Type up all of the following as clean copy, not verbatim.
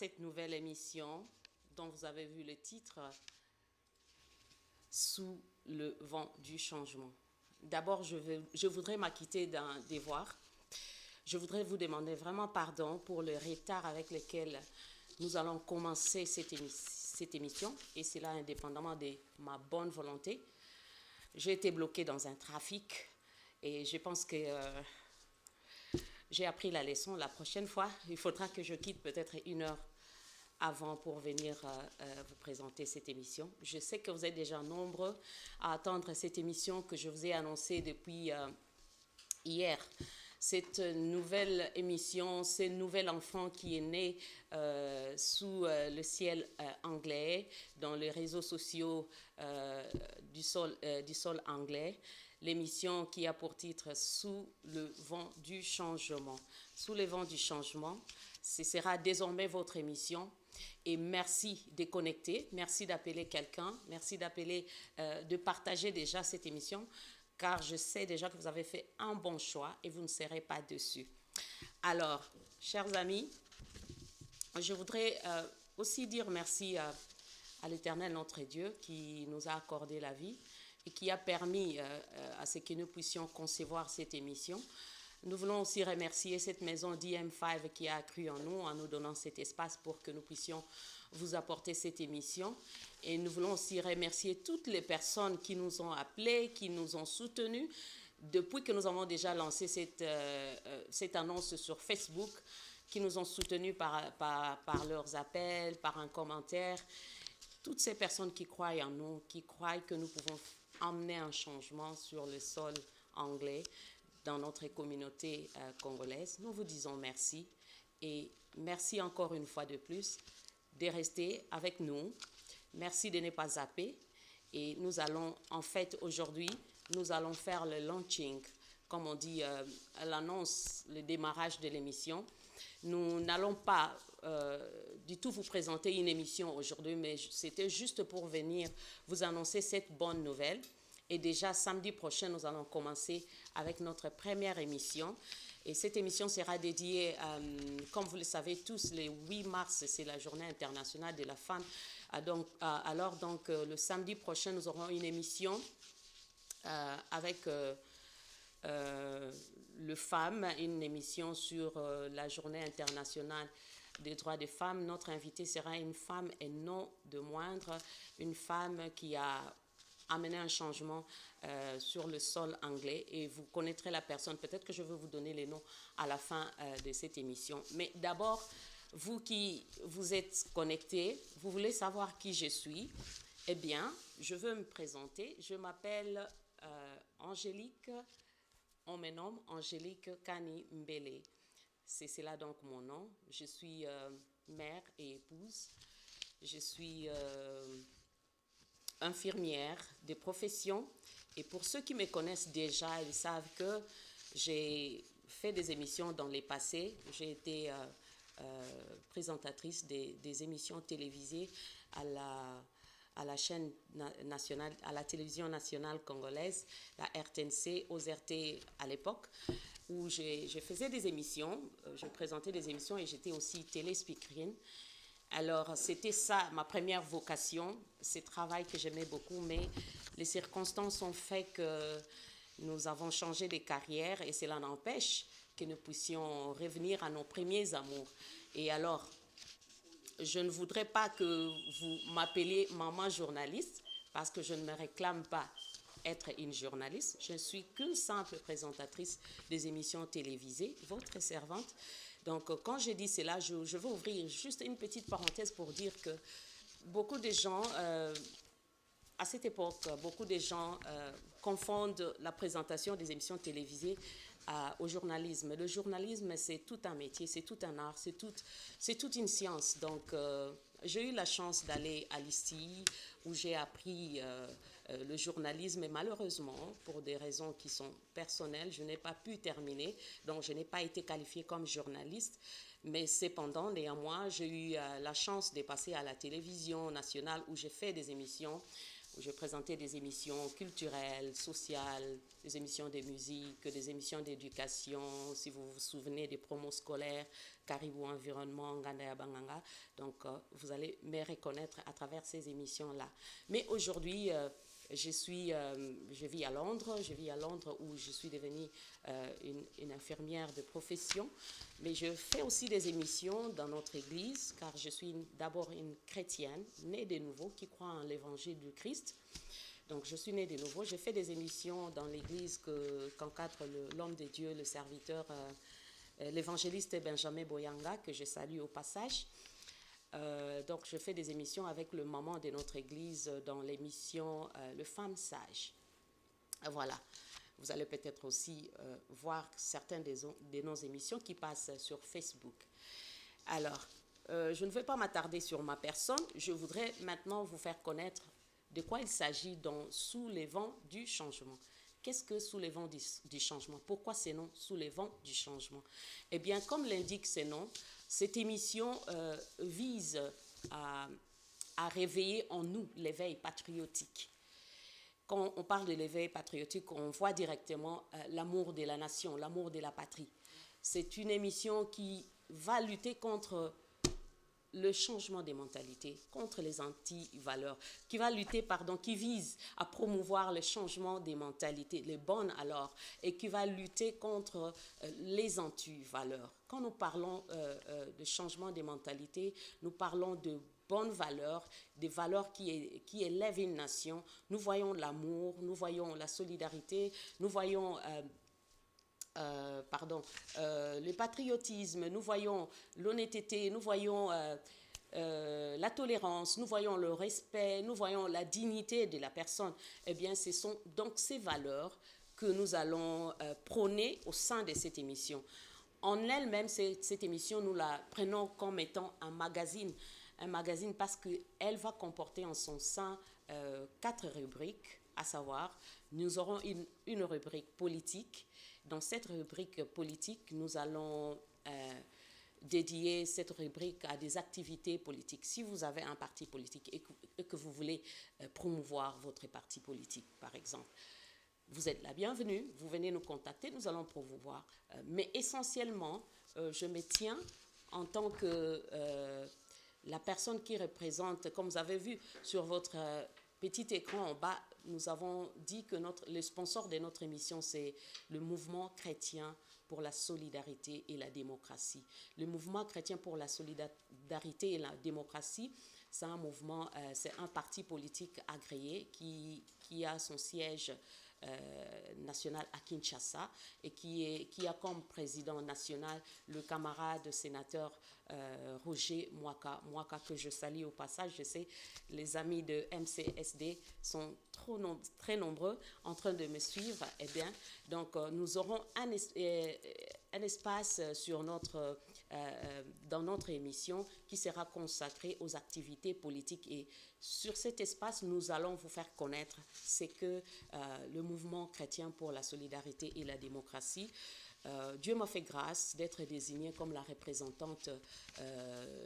cette nouvelle émission dont vous avez vu le titre, Sous le vent du changement. D'abord, je voudrais m'acquitter d'un devoir. Je voudrais vous demander vraiment pardon pour le retard avec lequel nous allons commencer cette émission, et cela indépendamment de ma bonne volonté. J'ai été bloquée dans un trafic et je pense que j'ai appris la leçon. La prochaine fois, il faudra que je quitte peut-être 1 heure avant pour venir vous présenter cette émission. Je sais que vous êtes déjà nombreux à attendre cette émission que je vous ai annoncée depuis hier. Cette nouvelle émission, ce nouvel enfant qui est né sous le ciel anglais, dans les réseaux sociaux du sol anglais, l'émission qui a pour titre Sous le vent du changement. Sous le vent du changement, ce sera désormais votre émission. Et merci de connecter, merci d'appeler quelqu'un, merci de partager déjà cette émission, car je sais déjà que vous avez fait un bon choix et vous ne serez pas déçus. Alors, chers amis, je voudrais aussi dire merci à l'Éternel notre Dieu qui nous a accordé la vie et qui a permis à ce que nous puissions concevoir cette émission. Nous voulons aussi remercier cette maison DM5 qui a cru en nous donnant cet espace pour que nous puissions vous apporter cette émission. Et nous voulons aussi remercier toutes les personnes qui nous ont appelés, qui nous ont soutenus depuis que nous avons déjà lancé cette annonce sur Facebook, qui nous ont soutenus par leurs appels, par un commentaire. Toutes ces personnes qui croient en nous, qui croient que nous pouvons amener un changement sur le sol anglais, dans notre communauté congolaise, nous vous disons merci et merci encore une fois de plus de rester avec nous. Merci de ne pas zapper et nous allons, en fait, aujourd'hui, nous allons faire le launching, comme on dit, l'annonce, le démarrage de l'émission. Nous n'allons pas du tout vous présenter une émission aujourd'hui, mais c'était juste pour venir vous annoncer cette bonne nouvelle. Et déjà, samedi prochain, nous allons commencer avec notre première émission. Et cette émission sera dédiée, comme vous le savez tous, le 8 mars, c'est la journée internationale de la femme. Alors, le samedi prochain, nous aurons une émission avec le FAM, une émission sur la journée internationale des droits des femmes. Notre invitée sera une femme et non de moindre, une femme qui a amener un changement sur le sol anglais et vous connaîtrez la personne. Peut-être que je vais vous donner les noms à la fin de cette émission. Mais d'abord, vous qui vous êtes connectés, vous voulez savoir qui je suis. Eh bien, je veux me présenter. Je m'appelle Angélique, on me nomme Angélique Kani Mbele. C'est cela donc mon nom. Je suis mère et épouse. Je suis infirmière de profession, et pour ceux qui me connaissent déjà, ils savent que j'ai fait des émissions dans le passé. J'ai été présentatrice des émissions télévisées à la chaîne nationale, à la télévision nationale congolaise, la RTNC, aux RT à l'époque, où je faisais des émissions, je présentais des émissions et j'étais aussi télé-speakerine. Alors, c'était ça, ma première vocation, ce travail que j'aimais beaucoup, mais les circonstances ont fait que nous avons changé de carrière et cela n'empêche que nous puissions revenir à nos premiers amours. Et alors, je ne voudrais pas que vous m'appeliez maman journaliste, parce que je ne me réclame pas être une journaliste. Je ne suis qu'une simple présentatrice des émissions télévisées, votre servante. Donc, quand je dis cela, je veux ouvrir juste une petite parenthèse pour dire que beaucoup de gens, à cette époque, beaucoup de gens confondent la présentation des émissions télévisées au journalisme. Le journalisme, c'est tout un métier, c'est tout un art, c'est toute une science. Donc, j'ai eu la chance d'aller à l'ISTI où j'ai appris le journalisme et malheureusement, pour des raisons qui sont personnelles, je n'ai pas pu terminer, donc je n'ai pas été qualifiée comme journaliste. Mais cependant, néanmoins, j'ai eu la chance de passer à la télévision nationale où j'ai fait des émissions où je présentais des émissions culturelles, sociales, des émissions de musique, des émissions d'éducation, si vous vous souvenez des promos scolaires, Caribou Environnement, Ngandaya Banganga. Donc, vous allez me reconnaître à travers ces émissions-là. Mais aujourd'hui, je vis à Londres. Je vis à Londres où je suis devenue une infirmière de profession. Mais je fais aussi des émissions dans notre église, car je suis d'abord une chrétienne, née de nouveau, qui croit en l'évangile du Christ. Donc, je suis née de nouveau. Je fais des émissions dans l'église qu'encadre l'homme de Dieu, le serviteur, l'évangéliste Benjamin Boyanga, que je salue au passage. Donc, je fais des émissions avec le maman de notre église dans l'émission Le Femme Sage. Voilà. Vous allez peut-être aussi voir certaines de nos émissions qui passent sur Facebook. Alors, je ne vais pas m'attarder sur ma personne. Je voudrais maintenant vous faire connaître de quoi il s'agit dans Sous les vents du changement. Qu'est-ce que Sous les vents du changement? Pourquoi ces noms Sous les vents du changement? Eh bien, comme l'indique ces noms, cette émission vise à réveiller en nous l'éveil patriotique. Quand on parle de l'éveil patriotique, on voit directement l'amour de la nation, l'amour de la patrie. C'est une émission qui va lutter contre le changement des mentalités, contre les anti-valeurs, qui vise à promouvoir le changement des mentalités, les bonnes alors, et qui va lutter contre les anti-valeurs. Quand nous parlons de changement des mentalités, nous parlons de bonnes valeurs, des valeurs qui élèvent une nation. Nous voyons l'amour, nous voyons la solidarité, nous voyons le patriotisme, nous voyons l'honnêteté, nous voyons la tolérance, nous voyons le respect, nous voyons la dignité de la personne. Eh bien, ce sont donc ces valeurs que nous allons prôner au sein de cette émission. En elle-même, cette émission, nous la prenons comme étant un magazine parce qu'elle va comporter en son sein 4 rubriques, à savoir, nous aurons une rubrique politique. Dans cette rubrique politique, nous allons dédier cette rubrique à des activités politiques. Si vous avez un parti politique et que vous voulez promouvoir votre parti politique, par exemple, vous êtes la bienvenue, vous venez nous contacter, nous allons promouvoir. Mais essentiellement, je me tiens en tant que la personne qui représente, comme vous avez vu sur votre petit écran en bas, nous avons dit que le sponsor de notre émission, c'est le mouvement chrétien pour la solidarité et la démocratie. Le mouvement chrétien pour la solidarité et la démocratie, c'est un mouvement, c'est un parti politique agréé qui a son siège national à Kinshasa et qui a comme président national le camarade sénateur Roger Mwaka, que je salue au passage. Je sais, les amis de MCSD sont très nombreux en train de me suivre. Eh bien, donc nous aurons un espace dans notre émission qui sera consacré aux activités politiques, et sur cet espace, nous allons vous faire connaître ce que le mouvement chrétien pour la solidarité et la démocratie. Dieu m'a fait grâce d'être désignée comme la représentante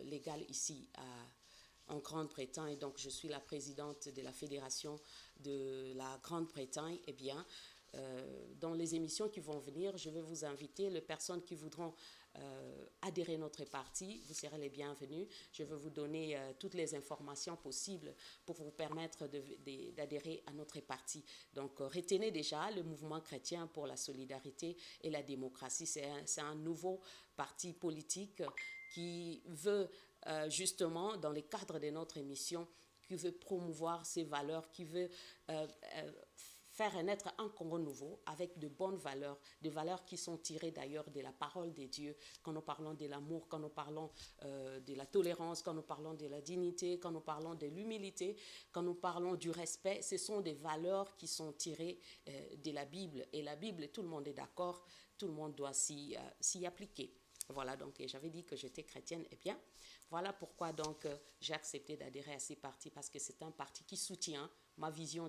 légale ici en Grande-Bretagne. Donc, je suis la présidente de la Fédération de la Grande-Bretagne. Eh bien, dans les émissions qui vont venir, je vais vous inviter, les personnes qui voudront adhérer à notre parti, vous serez les bienvenus. Je vais vous donner toutes les informations possibles pour vous permettre d'adhérer à notre parti. Donc, retenez déjà le mouvement chrétien pour la solidarité et la démocratie. C'est un nouveau parti politique qui veut justement, dans le cadre de notre émission, qui veut promouvoir ces valeurs, qui veut faire naître un Congo nouveau avec de bonnes valeurs, des valeurs qui sont tirées d'ailleurs de la parole de Dieu. Quand nous parlons de l'amour, quand nous parlons de la tolérance, quand nous parlons de la dignité, quand nous parlons de l'humilité, quand nous parlons du respect, ce sont des valeurs qui sont tirées de la Bible. Et la Bible, tout le monde est d'accord, tout le monde doit s'y appliquer. Voilà, donc j'avais dit que j'étais chrétienne. Eh bien, voilà pourquoi donc j'ai accepté d'adhérer à ces partis, parce que c'est un parti qui soutient ma vision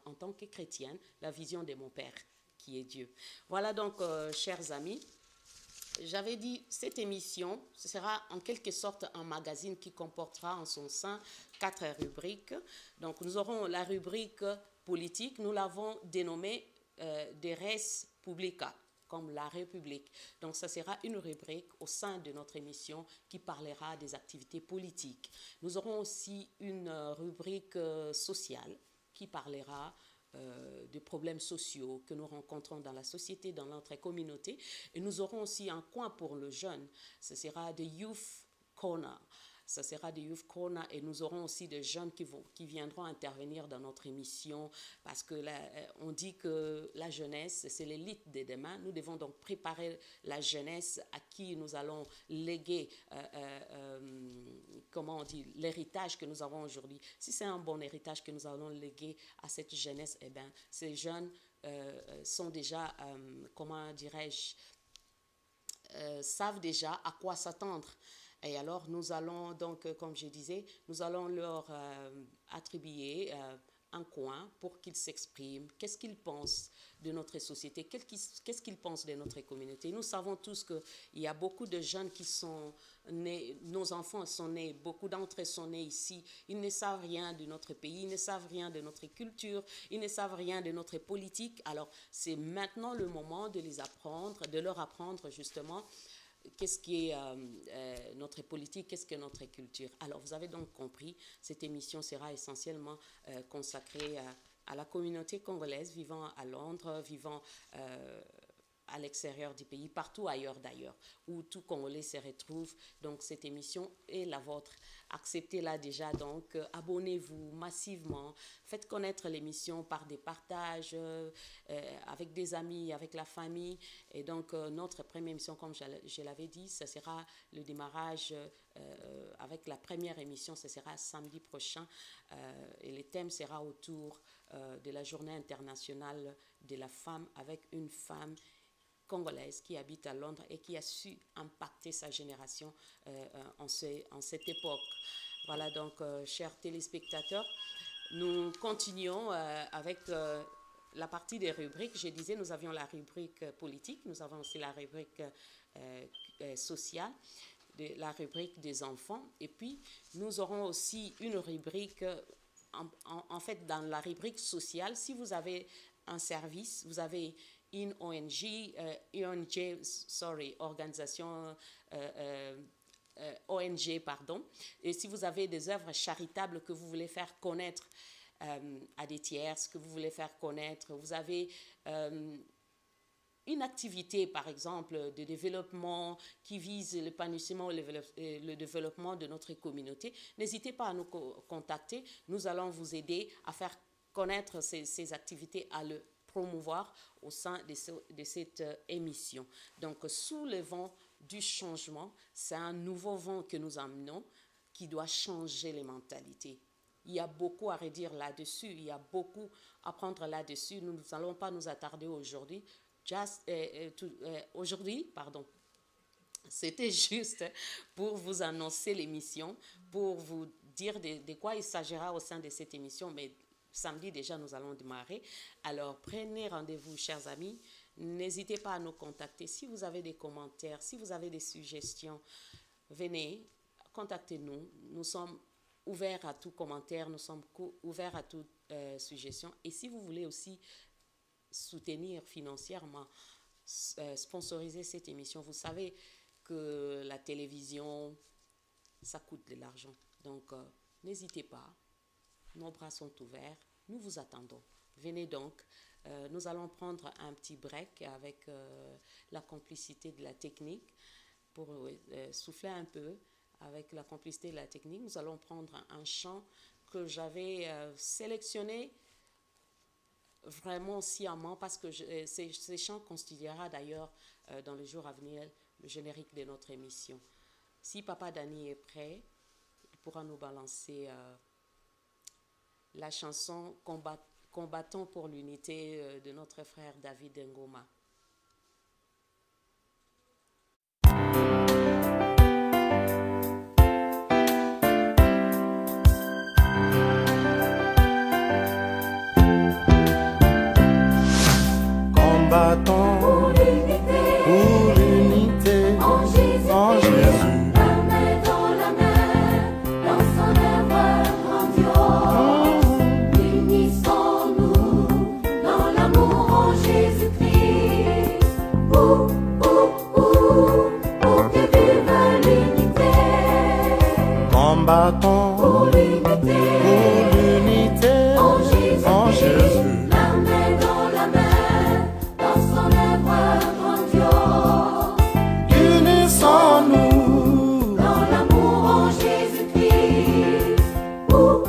en tant que chrétienne, la vision de mon Père, qui est Dieu. Voilà donc, chers amis, j'avais dit, cette émission, ce sera en quelque sorte un magazine qui comportera en son sein 4 rubriques. Donc, nous aurons la rubrique politique, nous l'avons dénommée de res publica, comme la République. Donc, ça sera une rubrique au sein de notre émission qui parlera des activités politiques. Nous aurons aussi une rubrique sociale qui parlera des problèmes sociaux que nous rencontrons dans la société, dans notre communauté. Et nous aurons aussi un coin pour le jeune. Ce sera des Youth Corner. Ça sera des Youth Corner et nous aurons aussi des jeunes qui viendront intervenir dans notre émission parce que on dit que la jeunesse, c'est l'élite de demain. Nous devons donc préparer la jeunesse à qui nous allons léguer, comment on dit, l'héritage que nous avons aujourd'hui. Si c'est un bon héritage que nous allons léguer à cette jeunesse, eh bien, ces jeunes sont déjà, comment dirais-je, savent déjà à quoi s'attendre. Et alors, nous allons donc, comme je disais, nous allons leur attribuer un coin pour qu'ils s'expriment. Qu'est-ce qu'ils pensent de notre société? Qu'est-ce qu'ils pensent de notre communauté? Nous savons tous qu'il y a beaucoup de jeunes qui sont nés, nos enfants sont nés, beaucoup d'entre eux sont nés ici. Ils ne savent rien de notre pays, ils ne savent rien de notre culture, ils ne savent rien de notre politique. Alors, c'est maintenant le moment de les apprendre, de leur apprendre justement qu'est-ce qui est notre politique, qu'est-ce que notre culture. Alors, vous avez donc compris, cette émission sera essentiellement consacrée à la communauté congolaise vivant à Londres, vivant à l'extérieur du pays, partout ailleurs d'ailleurs, où tout Congolais se retrouve. Donc, cette émission est la vôtre. Acceptez-la déjà, donc abonnez-vous massivement, faites connaître l'émission par des partages avec des amis, avec la famille. Et donc, notre première émission, comme je l'avais dit, ce sera le démarrage avec la première émission, ce sera samedi prochain. Et le thème sera autour de la journée internationale de la femme, avec une femme congolaise qui habite à Londres et qui a su impacter sa génération en cette époque. Voilà donc, chers téléspectateurs, nous continuons avec la partie des rubriques. Je disais, nous avions la rubrique politique, nous avons aussi la rubrique sociale, la rubrique des enfants, et puis nous aurons aussi une rubrique, en fait, dans la rubrique sociale, si vous avez un service, vous avez une ONG, organisation ONG, pardon. Et si vous avez des œuvres charitables que vous voulez faire connaître à des tiers, que vous voulez faire connaître, vous avez une activité, par exemple, de développement qui vise l'épanouissement et le développement de notre communauté, n'hésitez pas à nous contacter. Nous allons vous aider à faire connaître ces activités, à le promouvoir au sein de cette émission. Donc, sous le vent du changement, c'est un nouveau vent que nous amenons qui doit changer les mentalités. Il y a beaucoup à redire là-dessus, il y a beaucoup à prendre là-dessus. Nous n'allons pas nous attarder aujourd'hui. C'était juste pour vous annoncer l'émission, pour vous dire de quoi il s'agira au sein de cette émission, mais samedi déjà nous allons démarrer. Alors prenez rendez-vous, chers amis, n'hésitez pas à nous contacter. Si vous avez des commentaires, si vous avez des suggestions, venez, contactez-nous. Nous sommes ouverts à tout commentaire, nous sommes ouverts à toute suggestion. Et si vous voulez aussi soutenir financièrement, sponsoriser cette émission, vous savez que la télévision, ça coûte de l'argent. Donc, n'hésitez pas. Nos bras sont ouverts. Nous vous attendons. Venez donc. Nous allons prendre un petit break avec la complicité de la technique pour souffler un peu. Avec la complicité de la technique, nous allons prendre un chant que j'avais sélectionné vraiment sciemment parce que ces chants constituera d'ailleurs dans les jours à venir le générique de notre émission. Si Papa Dani est prêt, il pourra nous balancer la chanson Combattons pour l'unité de notre frère David Ngoma. Combattons pour l'unité pour l'unité en Jésus. La main dans la main, dans son œuvre grandiose. Unissons-nous Dans l'amour en Jésus-Christ. Pour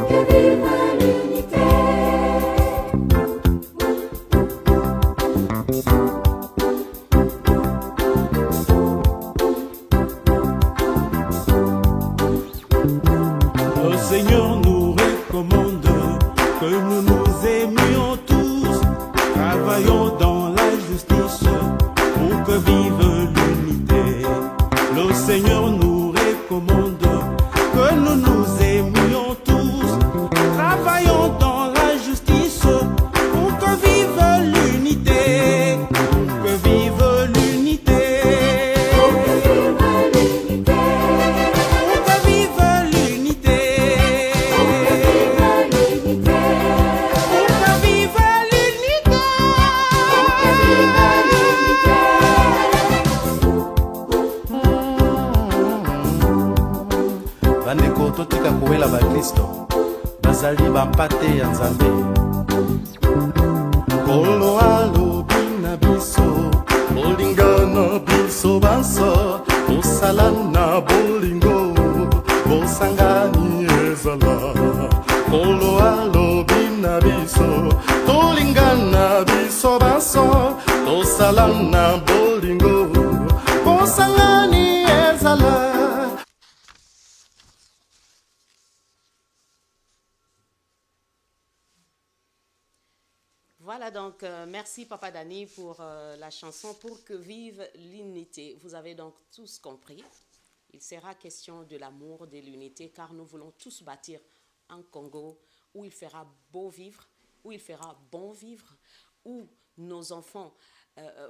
que vive l'unité. Le Seigneur nous recommande que nous nous aimions tous, travaillons dans la justice pour que vive l'unité. Le Seigneur nous recommande que nous nous aimions tous, travaillons dans la justice pour que vive l'unité, pour que vive l'unité. Pour que vive l'unité. Pour que vive l'unité. bandeko totika kowela bakristo bazali bampate ya nzambe kolo alobi na biso bolingana biso banso tosala na bolingo bosangani ezala kolo alobi na biso tolingana biso banso tosala na bolingo bosangani ezala. Voilà donc, merci Papa Dani pour la chanson Pour que vive l'unité. Vous avez donc tous compris. Il sera question de l'amour, de l'unité, car nous voulons tous bâtir un Congo où il fera beau vivre, où il fera bon vivre, où nos enfants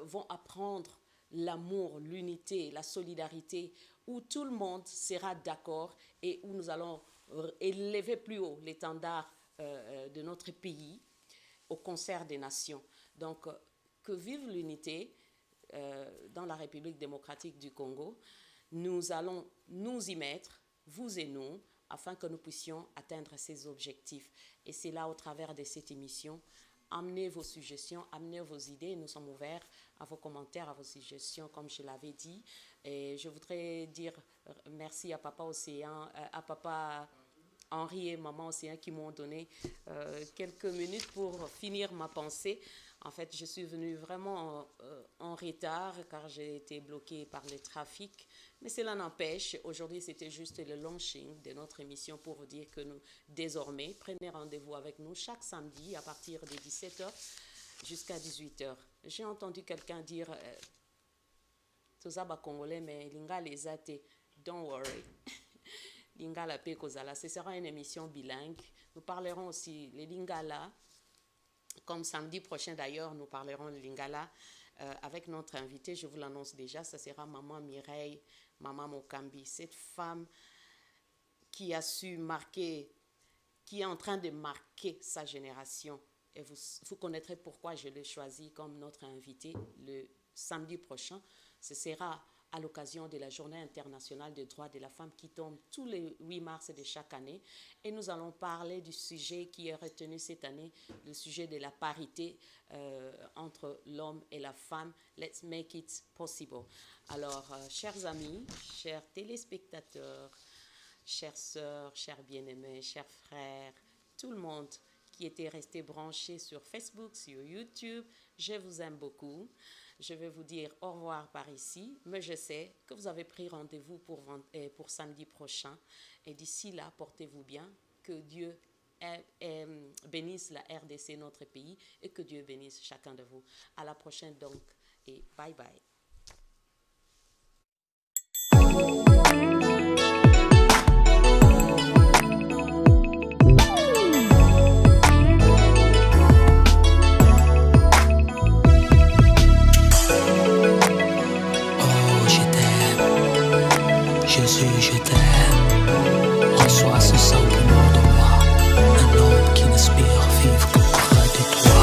vont apprendre l'amour, l'unité, la solidarité, où tout le monde sera d'accord et où nous allons élever plus haut l'étendard de notre pays au concert des nations. Donc, que vive l'unité dans la République démocratique du Congo. Nous allons nous y mettre, vous et nous, afin que nous puissions atteindre ces objectifs. Et c'est là, au travers de cette émission, amenez vos suggestions, amenez vos idées. Nous sommes ouverts à vos commentaires, à vos suggestions, comme je l'avais dit. Et je voudrais dire merci à Papa Océan, à Papa Henri et Maman Océan qui m'ont donné quelques minutes pour finir ma pensée. En fait, je suis venue vraiment en retard car j'ai été bloquée par le trafic. Mais cela n'empêche, aujourd'hui, c'était juste le launching de notre émission pour vous dire que nous, désormais, prenez rendez-vous avec nous chaque samedi à partir de 17h jusqu'à 18h. J'ai entendu quelqu'un dire Tozaba Congolais, mais Linga les athées, don't worry. Lingala pe kozala. Ce sera une émission bilingue. Nous parlerons aussi les Lingala. Comme samedi prochain d'ailleurs, nous parlerons de Lingala avec notre invité. Je vous l'annonce déjà, ce sera Maman Mireille, Maman Mokambi. Cette femme qui a su marquer, qui est en train de marquer sa génération. Et vous connaîtrez pourquoi je l'ai choisi comme notre invité le samedi prochain. Ce sera à l'occasion de la Journée internationale des droits de la femme qui tombe tous les 8 mars de chaque année. Et nous allons parler du sujet qui est retenu cette année, le sujet de la parité entre l'homme et la femme. Let's make it possible. Alors, chers amis, chers téléspectateurs, chères sœurs, chers bien-aimés, chers frères, tout le monde qui était resté branché sur Facebook, sur YouTube, je vous aime beaucoup. Je vais vous dire au revoir par ici, mais je sais que vous avez pris rendez-vous pour samedi prochain. Et d'ici là, portez-vous bien, que Dieu bénisse la RDC, notre pays, et que Dieu bénisse chacun de vous. À la prochaine donc, et bye bye. Jésus, je t'aime. Reçois ce simple nom de moi, un homme qui n'aspire à vivre que près de toi.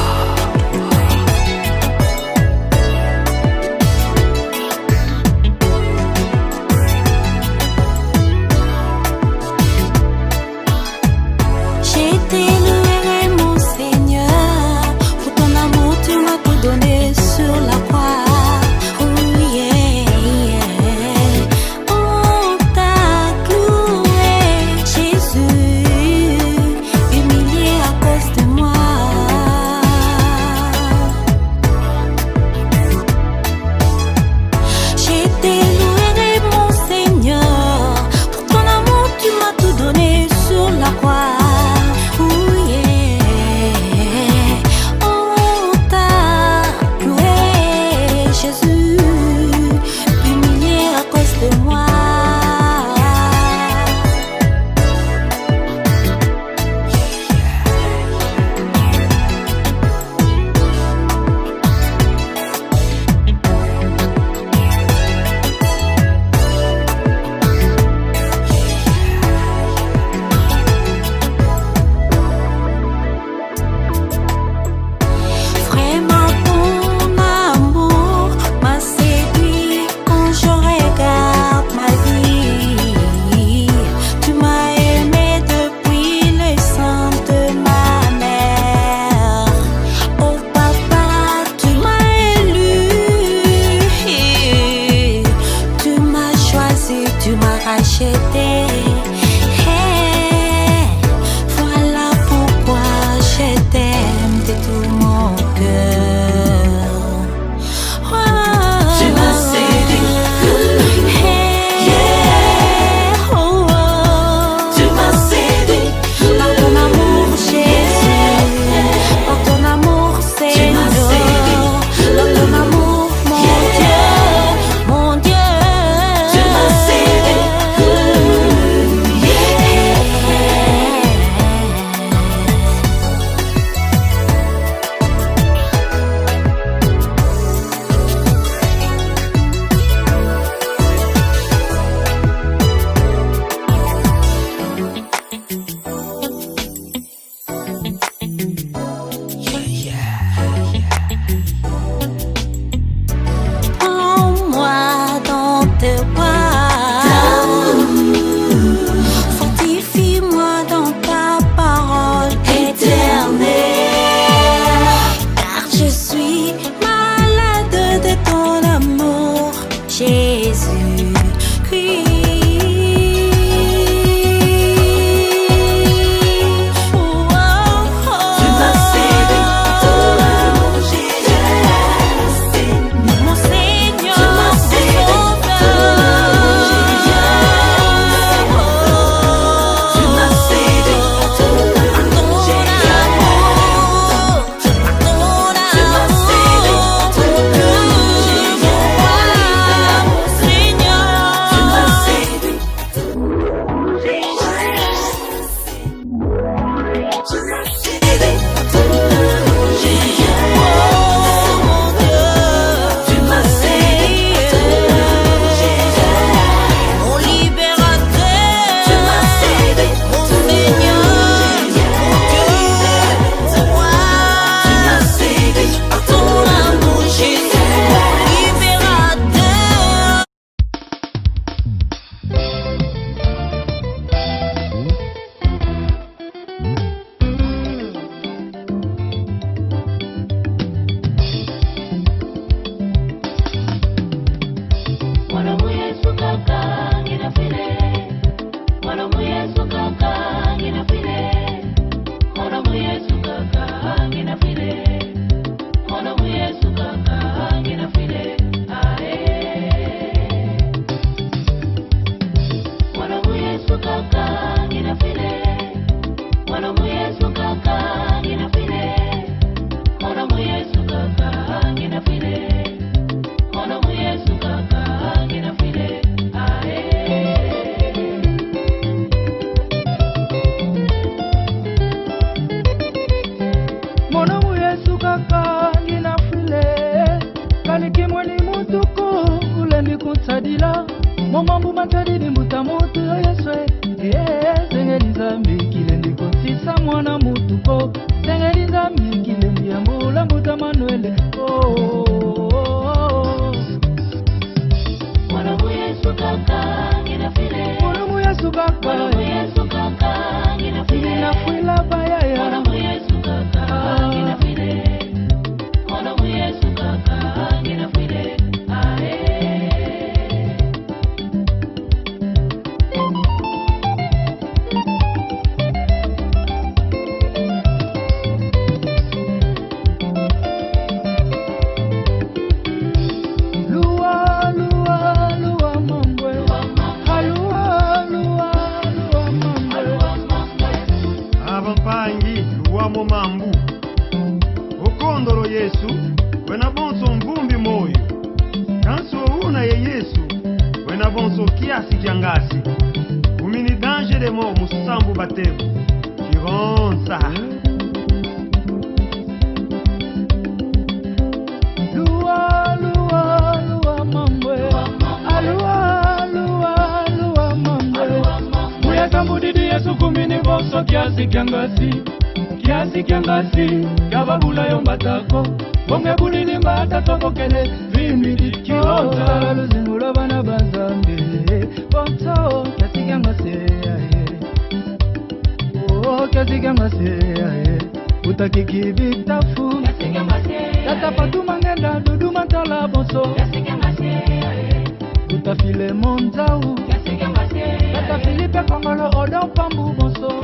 Yesu kaka Ngina fuila bayaya mambu okondolo Yesu wena bonso mvumbi moyo kanso una ye Yesu wena bonso kiasi kiangasi umini danger de mort musambu batemu kironsa lua lua lua mambwe alua lua lua mambwe muya kambudidi Yesu kumini bonso kiasi kiangasi kababula yombatako bonge bulili mbata tobokele vimidi kiota luzingula bana bazambe bonso kiasi kiangasi utakikibitafu tata patuma ngenda duduma tala bonso utafile monzau tata Filipe Kongolo odo pambu bonso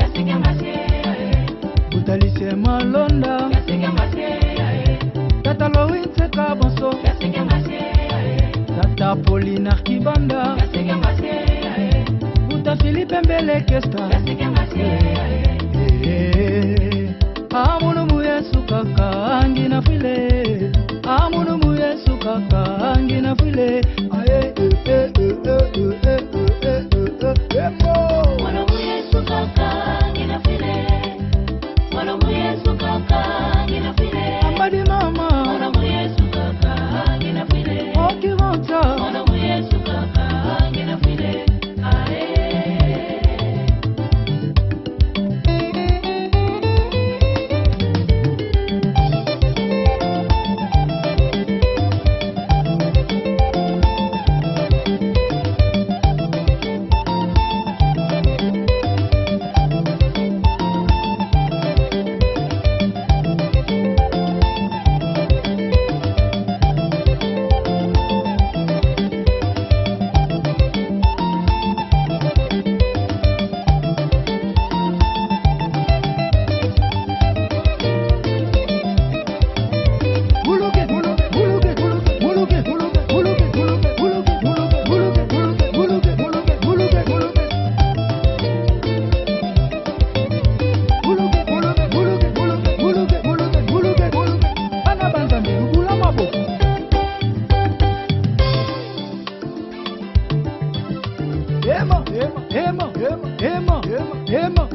Utalisie malonda Tata Loïnse Kabonso Tata Pauline Arkibanda Uta Philippe Mbele Kesta Amunu Muyesu kaka angina file Amunu Muyesu kaka angina file Ambadi mama Oki vanta Ema